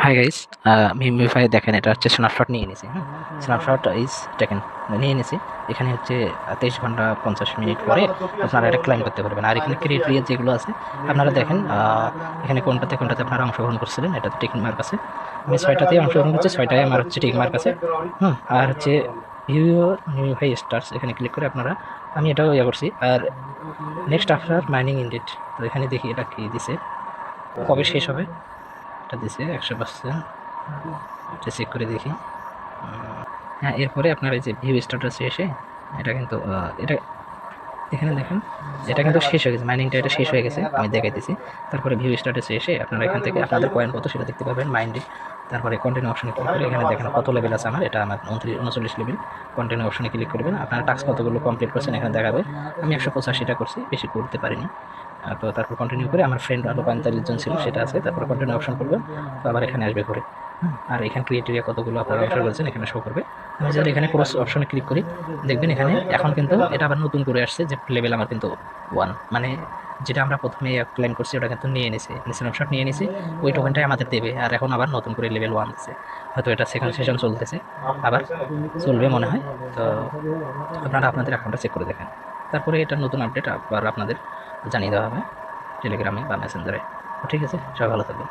Hi guys, MemeFi দেখেন এটা হচ্ছে স্ন্যাপশট নিয়ে নিয়েছি। স্ন্যাপশট ইজ টেকেন নিয়ে নিয়েছি। এখানে হচ্ছে 23 ঘন্টা 50 মিনিট পরে আপনারা এটা ক্লাইম করতে পারবেন। আর এখানে ক্রিয়েট যেগুলো আছে আপনারা দেখেন, এখানে কোনটাতে কোনটাতে আপনারা অংশগ্রহণ করছিলেন, এটাতে টিক মার্ক আছে। আমি 6টাতেই অংশগ্রহণ করছি, 6টায় আমার হচ্ছে টিক মার্ক আছে। আর হচ্ছে ভিউ মিমিফাই স্টার্স এখানে ক্লিক করে আপনারা, আমি এটাও ইয়ে করছি। আর নেক্সট আফটার মাইনিং ইনডেট, তো এখানে দেখি এটা কি দিছে, কবে শেষ হবে এটা দিছে 100%। এটা চেক করে দেখি। হ্যাঁ, এরপরে আপনার এই যে ভিউ স্ট্যাটাসে এসে এটা কিন্তু এটা এখানে দেখেন, এটা কিন্তু শেষ হয়ে গেছে, মাইনিংটা এটা শেষ হয়ে গেছে, আমি দেখাইতেছি। তারপরে ভিউ স্ট্যাটাসে এসে আপনারা এখান থেকে আপনাদের কয়েন কত সেটা দেখতে পাবেন মাইন্ডে। তারপরে কন্টিনিউ অপশনে ক্লিক করে এখানে দেখেন কত লেভেল আছে আমার, এটা আমার 39 লেভেল। কন্টিনিউ অপশনে ক্লিক করবেন, আপনারা টাস্ক কতগুলো কমপ্লিট করছেন এখানে দেখাবে। আমি 185টা করছি, বেশি করতে পারিনি। তো তারপর কন্টিনিউ করে আমার ফ্রেন্ড আরও 45 জন ছিল, সেটা আছে। তারপর কন্টিনিউ অপশন করবেন, তো আবার এখানে আসবে ঘুরে। আর এখানে ক্রিয়েটেরিয়া কতগুলো আপনারা অপশন করেছেন এখানে শো করবে। আমি যদি এখানে ক্রস অপশনে ক্লিক করি, দেখবেন এখানে এখন কিন্তু এটা আবার নতুন করে আসছে যে লেভেল আমার কিন্তু 1, মানে যেটা আমরা প্রথমে ক্লেম করছি ওটা কিন্তু নিয়ে নিছি, স্ন্যাপশট নিয়ে নিছি, ওই টোকেনটাই আমাদের দেবে। আর এখন আবার নতুন করে লেভেল 1 দিচ্ছে, হয়তো এটা সেকেন্ড সেশন চলতেছে, আবার চলবে মনে হয়। তো আপনারা আপনাদের অ্যাকাউন্টটা চেক করে দেখেন। তারপরে এটা নতুন আপডেট আবার আপনাদের জানিয়ে দেওয়া হবে টেলিগ্রামে বা মেসেঞ্জারে। ঠিক আছে, সবাই ভালো থাকবেন।